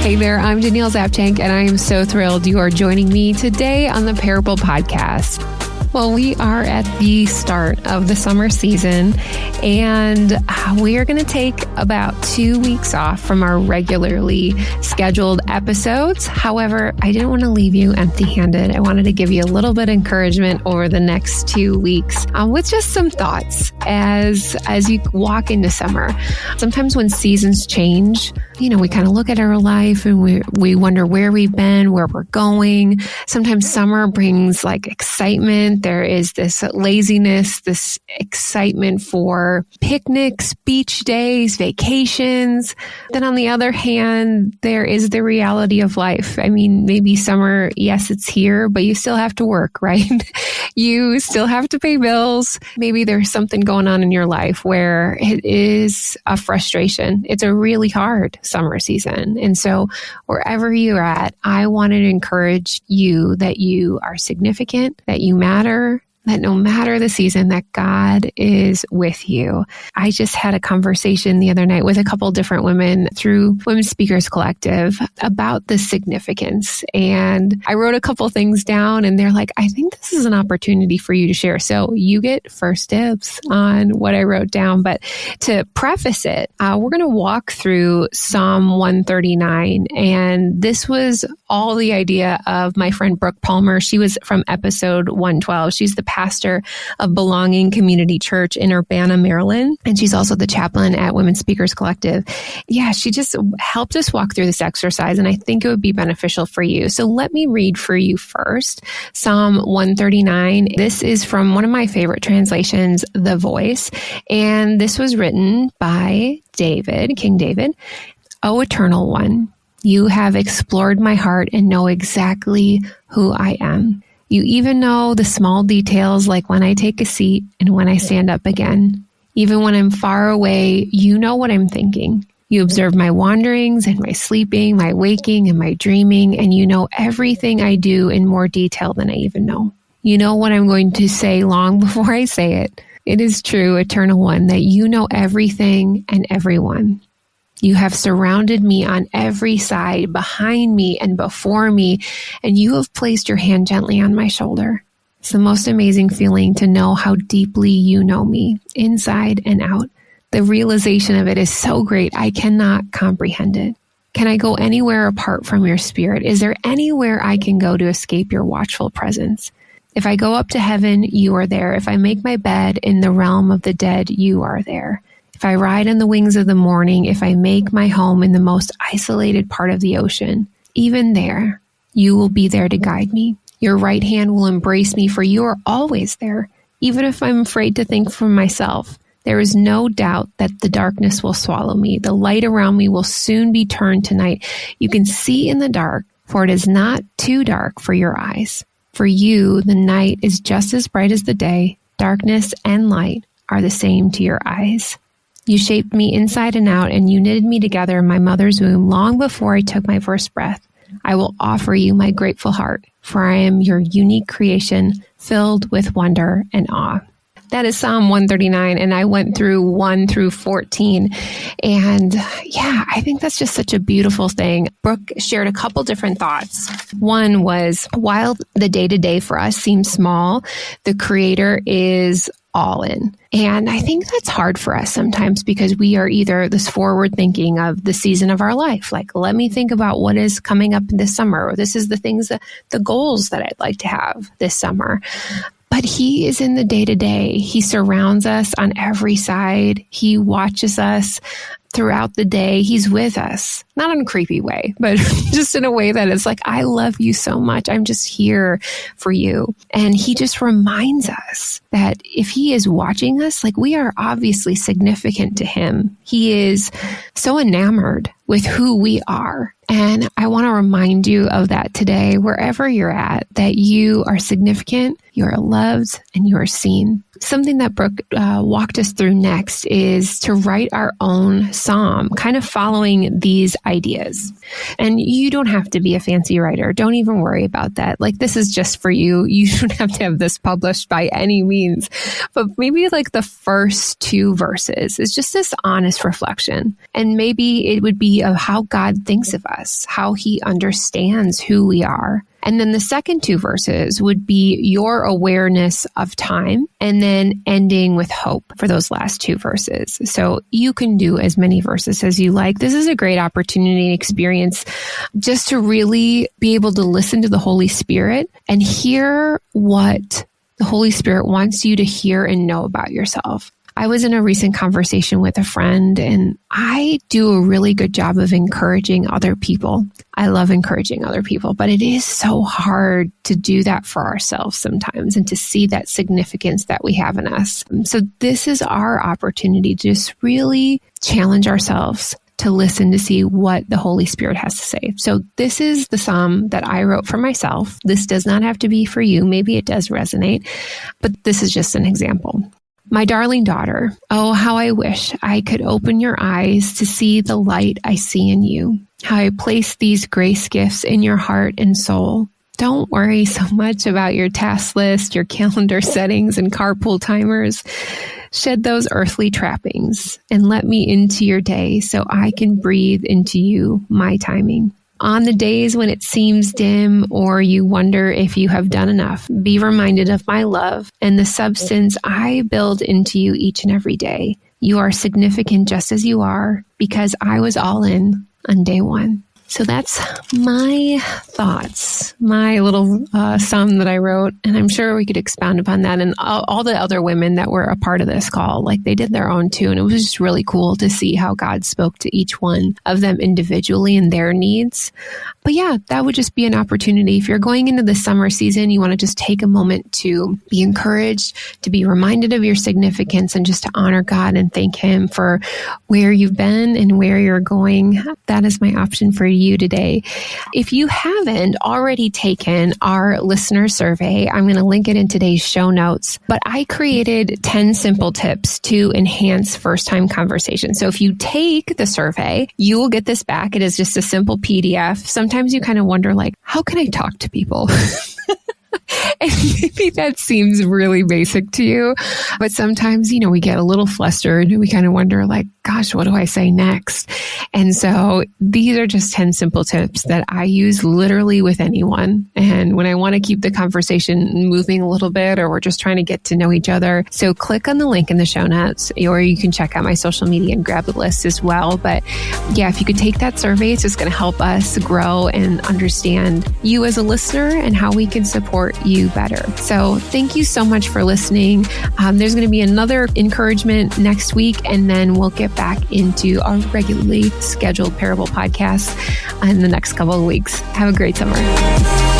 Hey there, I'm Danielle Zapchenk, and I am so thrilled you are joining me today on the Parable Podcast. Well, we are at the start of the summer season, and we are going to take about 2 weeks off from our regularly scheduled episodes. However, I didn't want to leave you empty-handed. I wanted to give you a little bit of encouragement over the next 2 weeks with just some thoughts as you walk into summer. Sometimes when seasons change, we kind of look at our life and we wonder where we've been, where we're going. Sometimes summer brings like excitement. There is this laziness, this excitement for picnics, beach days, vacations. Then on the other hand, there is the reality of life. I mean, maybe summer, yes, it's here, but you still have to work, right? You still have to pay bills. Maybe there's something going on in your life where it is a frustration. It's a really hard summer season. And so wherever you're at, I wanted to encourage you that you are significant, that you matter, that no matter the season, that God is with you. I just had a conversation the other night with a couple different women through Women's Speakers Collective about the significance. And I wrote a couple things down and they're like, I think this is an opportunity for you to share. So you get first dibs on what I wrote down. But to preface it, we're going to walk through Psalm 139. And this was all the idea of my friend Brooke Palmer. She was from episode 112. She's the pastor of Belonging Community Church in Urbana, Maryland. And she's also the chaplain at Women's Speakers Collective. Yeah, she just helped us walk through this exercise, and I think it would be beneficial for you. So let me read for you first, Psalm 139. This is from one of my favorite translations, The Voice, and this was written by David, King David. O Eternal One, you have explored my heart and know exactly who I am. You even know the small details, like when I take a seat and when I stand up again. Even when I'm far away, you know what I'm thinking. You observe my wanderings and my sleeping, my waking and my dreaming, and you know everything I do in more detail than I even know. You know what I'm going to say long before I say it. It is true, Eternal One, that you know everything and everyone. You have surrounded me on every side, behind me and before me, and you have placed your hand gently on my shoulder. It's the most amazing feeling to know how deeply you know me, inside and out. The realization of it is so great, I cannot comprehend it. Can I go anywhere apart from your spirit? Is there anywhere I can go to escape your watchful presence? If I go up to heaven, you are there. If I make my bed in the realm of the dead, you are there. If I ride on the wings of the morning, if I make my home in the most isolated part of the ocean, even there, you will be there to guide me. Your right hand will embrace me, for you are always there. Even if I'm afraid to think for myself, there is no doubt that the darkness will swallow me. The light around me will soon be turned to night. You can see in the dark, for it is not too dark for your eyes. For you, the night is just as bright as the day. Darkness and light are the same to your eyes. You shaped me inside and out, and you knitted me together in my mother's womb long before I took my first breath. I will offer you my grateful heart, for I am your unique creation, filled with wonder and awe. That is Psalm 139, and I went through 1 through 14. And yeah, I think that's just such a beautiful thing. Brooke shared a couple different thoughts. One was, while the day-to-day for us seems small, the Creator is all in. And I think that's hard for us sometimes because we are either this forward thinking of the season of our life, like, let me think about what is coming up this summer, or this is the things the goals that I'd like to have this summer. But He is in the day-to-day. He surrounds us on every side. He watches us throughout the day. He's with us, not in a creepy way, but just in a way that is like, I love you so much. I'm just here for you. And He just reminds us that if He is watching us, like, we are obviously significant to Him. He is so enamored with who we are. And I want to remind you of that today, wherever you're at, that you are significant, you are loved, and you are seen. Something that Brooke walked us through next is to write our own psalm, kind of following these ideas. And you don't have to be a fancy writer. Don't even worry about that. Like, this is just for you. You don't have to have this published by any means. But maybe like the first 2 verses is just this honest reflection. And maybe it would be of how God thinks of us, how he understands who we are. And then the second two verses would be your awareness of time, and then ending with hope for those last two verses. So you can do as many verses as you like. This is a great opportunity and experience just to really be able to listen to the Holy Spirit and hear what the Holy Spirit wants you to hear and know about yourself. I was in a recent conversation with a friend, and I do a really good job of encouraging other people. I love encouraging other people, but it is so hard to do that for ourselves sometimes and to see that significance that we have in us. So this is our opportunity to just really challenge ourselves to listen to see what the Holy Spirit has to say. So this is the psalm that I wrote for myself. This does not have to be for you. Maybe it does resonate, but this is just an example. My darling daughter, oh, how I wish I could open your eyes to see the light I see in you, how I place these grace gifts in your heart and soul. Don't worry so much about your task list, your calendar settings, and carpool timers. Shed those earthly trappings and let me into your day so I can breathe into you my timing. On the days when it seems dim or you wonder if you have done enough, be reminded of my love and the substance I build into you each and every day. You are significant just as you are because I was all in on day one. So that's my thoughts, my little sum that I wrote. And I'm sure we could expound upon that. And all the other women that were a part of this call, like they did their own too. And it was just really cool to see how God spoke to each one of them individually and their needs. But yeah, that would just be an opportunity. If you're going into the summer season, you want to just take a moment to be encouraged, to be reminded of your significance, and just to honor God and thank Him for where you've been and where you're going. That is my option for you today. If you haven't already taken our listener survey, I'm going to link it in today's show notes, but I created 10 simple tips to enhance first-time conversations. So if you take the survey, you will get this back. It is just a simple PDF. Sometimes you kind of wonder, like, how can I talk to people? And maybe that seems really basic to you, but sometimes, we get a little flustered. We kind of wonder, like, gosh, what do I say next? And so these are just 10 simple tips that I use literally with anyone. And when I want to keep the conversation moving a little bit, or we're just trying to get to know each other. So click on the link in the show notes, or you can check out my social media and grab the list as well. But yeah, if you could take that survey, it's just going to help us grow and understand you as a listener and how we can support you better. So thank you so much for listening. There's going to be another encouragement next week, and then we'll get back into our regularly scheduled Parable podcast in the next couple of weeks. Have a great summer.